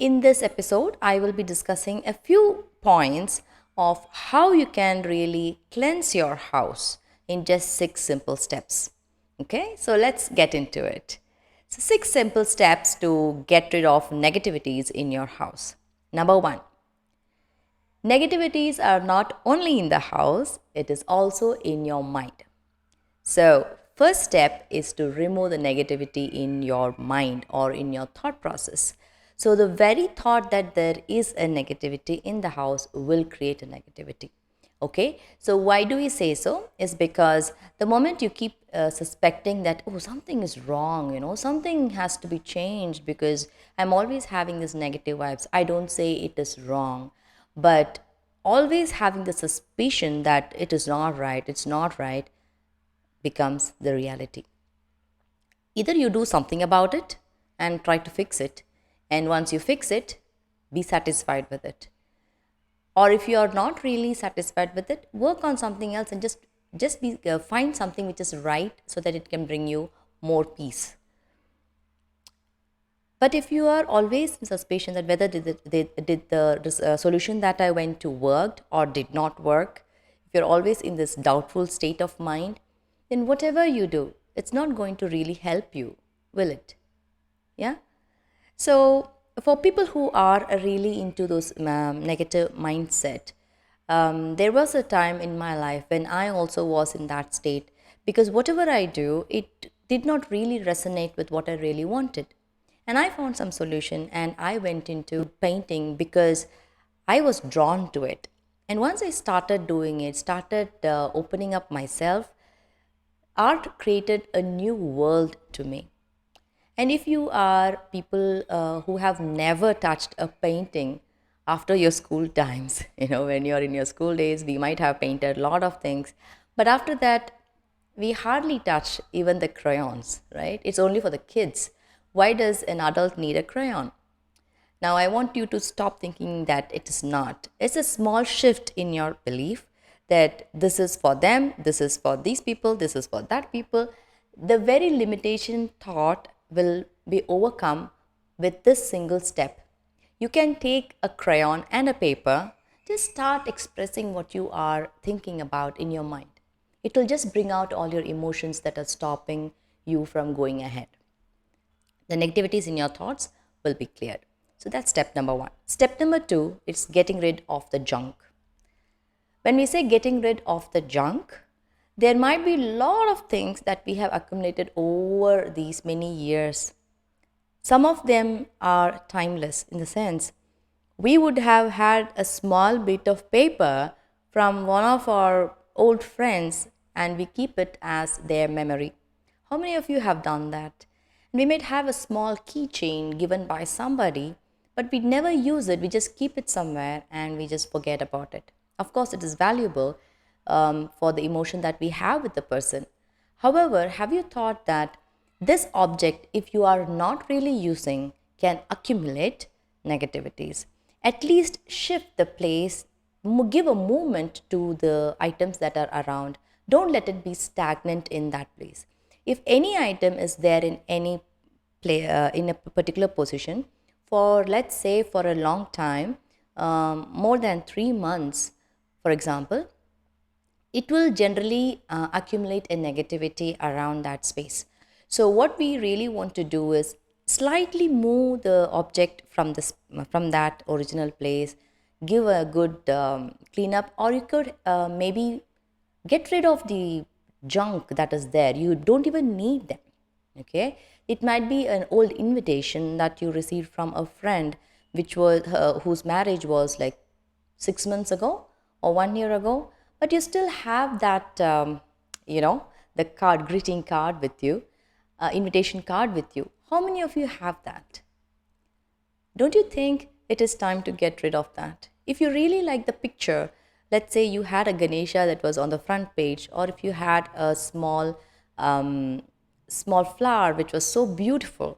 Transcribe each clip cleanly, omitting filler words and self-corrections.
In this episode, I will be discussing a few points of how you can really cleanse your house in just 6 simple steps. Okay, so let's get into it. So, 6 simple steps to get rid of negativities in your house. Number one, negativities are not only in the house, it is also in your mind. So, first step is to remove the negativity in your mind or in your thought process. So, the very thought that there is a negativity in the house will create a negativity. Okay, so why do we say so? Is because the moment you keep suspecting that, oh, something is wrong, something has to be changed because I'm always having these negative vibes. I don't say it is wrong, but always having the suspicion that it is not right, it's not right, becomes the reality. Either you do something about it and try to fix it, and once you fix it, be satisfied with it. Or if you are not really satisfied with it, work on something else and find something which is right so that it can bring you more peace. But if you are always in suspicion that whether did the solution that I went to worked or did not work, if you're always in this doubtful state of mind, then whatever you do, it's not going to really help you, will it? Yeah. So for people who are really into those negative mindset, there was a time in my life when I also was in that state because whatever I do, it did not really resonate with what I really wanted. And I found some solution and I went into painting because I was drawn to it. And once I started doing it, started opening up myself, art created a new world to me. And if you are people who have never touched a painting after your school times, when you're in your school days, we might have painted a lot of things. But after that, we hardly touch even the crayons, right? It's only for the kids. Why does an adult need a crayon? Now, I want you to stop thinking that it is not. It's a small shift in your belief that this is for them, this is for these people, this is for that people. The very limitation thought will be overcome with this single step. You can take a crayon and a paper, just start expressing what you are thinking about in your mind. It will just bring out all your emotions that are stopping you from going ahead. The negativities in your thoughts will be cleared. So that's step number one. Step number two is getting rid of the junk. When we say getting rid of the junk, there might be a lot of things that we have accumulated over these many years. Some of them are timeless in the sense we would have had a small bit of paper from one of our old friends and we keep it as their memory. How many of you have done that? We might have a small keychain given by somebody, but we never use it. We just keep it somewhere and we just forget about it. Of course, it is valuable for the emotion that we have with the person. However, have you thought that this object, if you are not really using, can accumulate negativities? At least shift the place, give a movement to the items that are around. Don't let it be stagnant in that place. If any item is there in any play in a particular position for, let's say, for a long time, more than 3 months, for example, it will generally accumulate a negativity around that space. So what we really want to do is slightly move the object from that original place, give a good cleanup, or you could maybe get rid of the junk that is there. You don't even need them. Okay, it might be an old invitation that you received from a friend which was whose marriage was like 6 months ago or 1 year ago, but you still have that the card, greeting card with you, invitation card with you. How many of you have that? Don't you think it is time to get rid of that? If you really like the picture, let's say you had a Ganesha that was on the front page, or if you had a small flower which was so beautiful,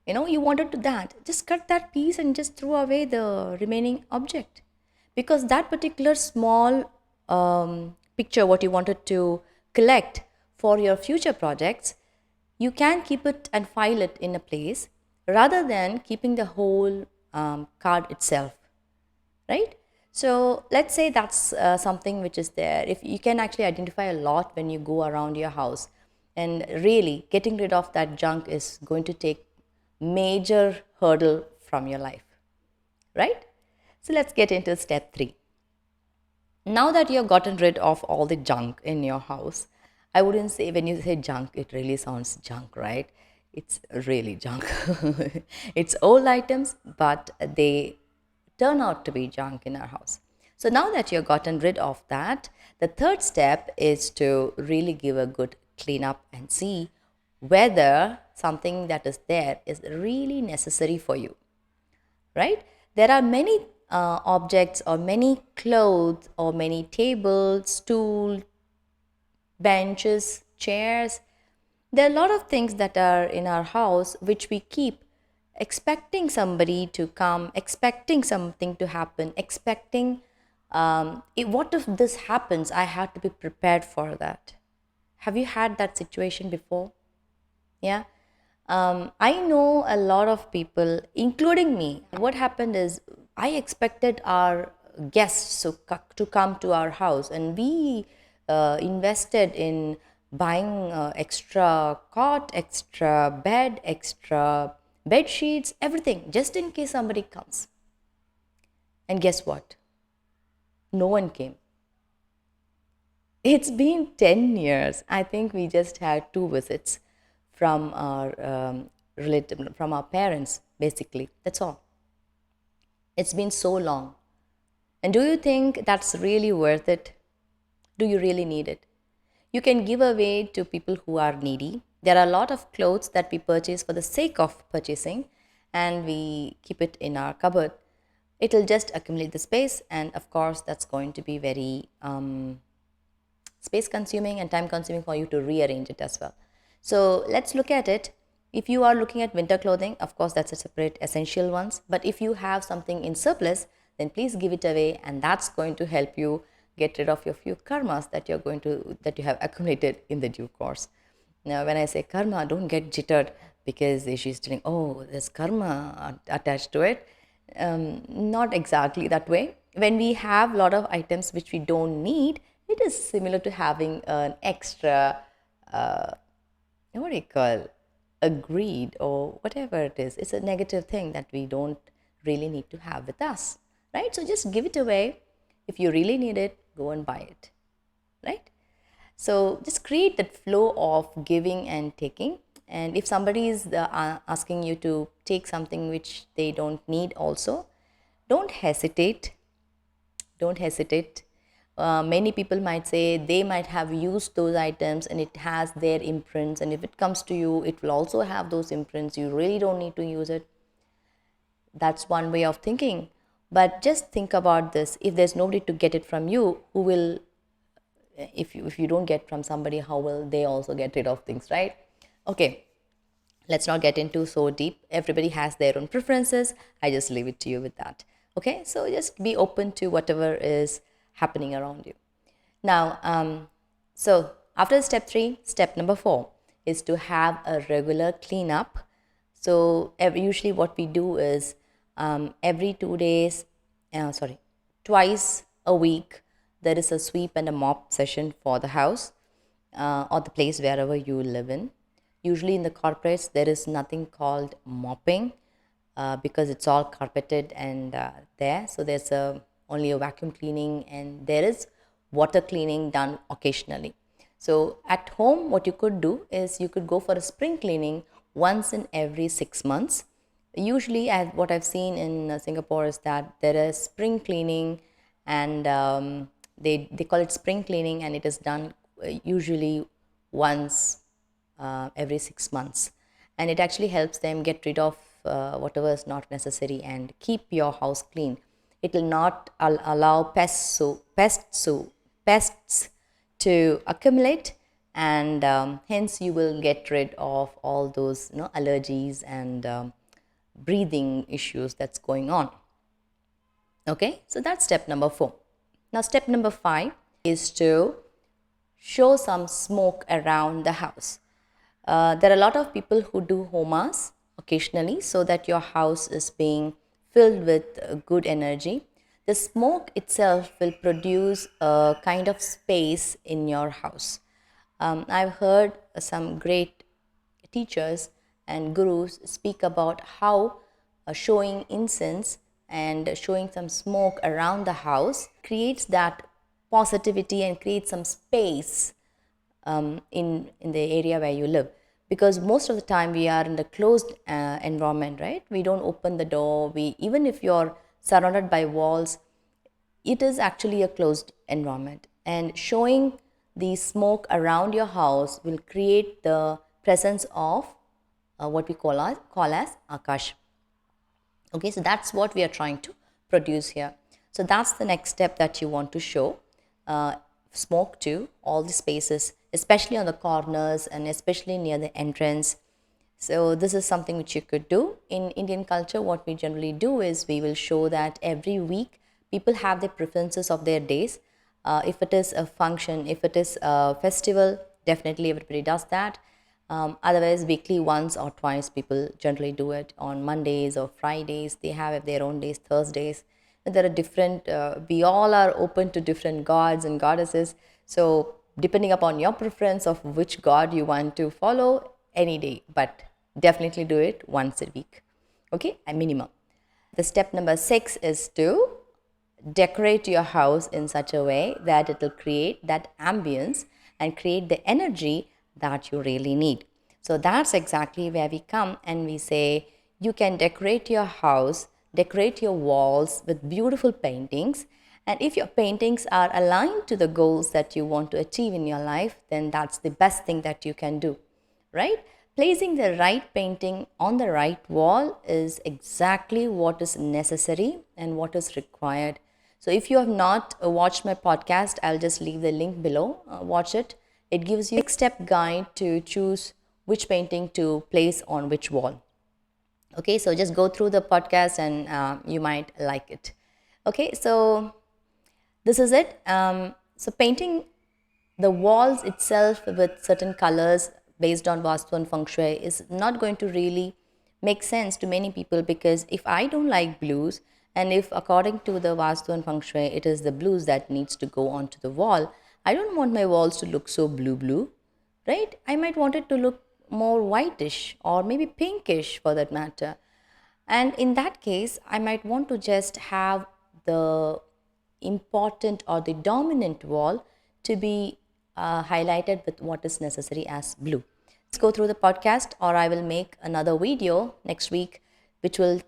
you wanted to that, just cut that piece and just throw away the remaining object. Because that particular small picture, what you wanted to collect for your future projects, you can keep it and file it in a place rather than keeping the whole card itself, right? So let's say that's something which is there. If you can actually identify a lot when you go around your house, and really getting rid of that junk is going to take major hurdle from your life, right? So let's get into step 3. Now that you have gotten rid of all the junk in your house, I wouldn't say, when you say junk, it really sounds junk, right? It's really junk. It's old items, but they turn out to be junk in our house. So now that you've gotten rid of that, the third step is to really give a good cleanup and see whether something that is there is really necessary for you, right? There are many objects or many clothes or many tables, stools, benches, chairs. There are a lot of things that are in our house which we keep expecting somebody to come, expecting something to happen, expecting, what if this happens? I have to be prepared for that. Have you had that situation before? Yeah. I know a lot of people, including me. What happened is, I expected our guests to come to our house, and we invested in buying extra cot, extra bed, extra bed sheets, everything, just in case somebody comes. And guess what? No one came. It's been 10 years. I think we just had 2 visits from our relative, from our parents, basically. That's all. It's been so long. And do you think that's really worth it? Do you really need it? You can give away to people who are needy. There are a lot of clothes that we purchase for the sake of purchasing, and we keep it in our cupboard. It'll just accumulate the space, and of course, that's going to be very space consuming and time consuming for you to rearrange it as well. So let's look at it. If you are looking at winter clothing, of course, that's a separate essential ones. But if you have something in surplus, then please give it away, and that's going to help you get rid of your few karmas that you have accumulated in the due course. Now, when I say karma, don't get jittered because she's telling, oh, there's karma attached to it. Not exactly that way. When we have a lot of items which we don't need, it is similar to having an extra, what do you call, a greed or whatever it is. It's a negative thing that we don't really need to have with us, right? So just give it away. If you really need it, go and buy it, right? So just create that flow of giving and taking. And if somebody is asking you to take something which they don't need also, don't hesitate. Don't hesitate. Many people might say they might have used those items and it has their imprints, and if it comes to you, it will also have those imprints. You really don't need to use it. That's one way of thinking. But just think about this. If there's nobody to get it from you, who will, if you don't get from somebody, how will they also get rid of things, right? Okay, let's not get into so deep. Everybody has their own preferences. I just leave it to you with that. Okay, so just be open to whatever is happening around you. Now, so after step 3, step number 4 is to have a regular cleanup. So usually what we do is every 2 days, twice a week, there is a sweep and a mop session for the house or the place wherever you live in. Usually in the corporates, there is nothing called mopping because it's all carpeted and there. So there's only a vacuum cleaning, and there is water cleaning done occasionally. So at home, what you could do is you could go for a spring cleaning once in every 6 months. Usually, what I've seen in Singapore is that there is spring cleaning, and they call it spring cleaning, and it is done usually once every 6 months. And it actually helps them get rid of whatever is not necessary and keep your house clean. It will not allow pests to accumulate, and hence you will get rid of all those allergies and breathing issues that's going on. Okay, so that's step number 4. Now step number 5 is to show some smoke around the house. There are a lot of people who do homas occasionally, so that your house is being filled with good energy. The smoke itself will produce a kind of space in your house. I've heard some great teachers and gurus speak about how showing incense and showing some smoke around the house creates that positivity and creates some space in the area where you live, because most of the time we are in the closed environment, right? We don't open the door. We, even if you're surrounded by walls, it is actually a closed environment, and showing the smoke around your house will create the presence of what we call as akash. Okay, so that's what we are trying to produce here. So that's the next step that you want to show. Smoke to all the spaces, especially on the corners and especially near the entrance. So this is something which you could do. In Indian culture, what we generally do is we will show that every week people have their preferences of their days. If it is a function, if it is a festival, definitely everybody does that. Otherwise, weekly once or twice, people generally do it on Mondays or Fridays. They have their own days, Thursdays. And there are different, we all are open to different gods and goddesses. So, depending upon your preference of which god you want to follow, any day, but definitely do it once a week. Okay, a minimum. The step number 6 is to decorate your house in such a way that it will create that ambience and create the energy that you really need. So that's exactly where we come and we say you can decorate your house, decorate your walls with beautiful paintings. And if your paintings are aligned to the goals that you want to achieve in your life, then that's the best thing that you can do, right? Placing the right painting on the right wall is exactly what is necessary and what is required. So if you have not watched my podcast, I'll just leave the link below. Watch it. It gives you a 6-step guide to choose which painting to place on which wall. Okay, so just go through the podcast and you might like it. Okay, so this is it. So painting the walls itself with certain colors based on Vastu and Feng Shui is not going to really make sense to many people, because if I don't like blues, and if according to the Vastu and Feng Shui it is the blues that needs to go onto the wall, I don't want my walls to look so blue, right? I might want it to look more whitish or maybe pinkish for that matter. And in that case, I might want to just have the important or the dominant wall to be highlighted with what is necessary as blue. Let's go through the podcast, or I will make another video next week which will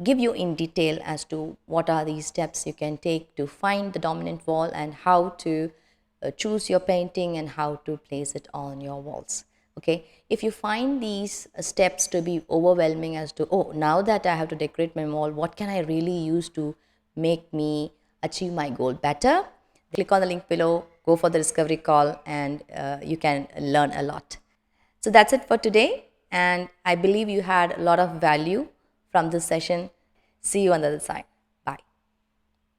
give you in detail as to what are these steps you can take to find the dominant wall and how to choose your painting and how to place it on your walls. Okay, if you find these steps to be overwhelming as to, oh, now that I have to decorate my wall, what can I really use to make me achieve my goal better? Click on the link below, go for the discovery call, and you can learn a lot. So that's it for today, and I believe you had a lot of value from this session. See you on the other side.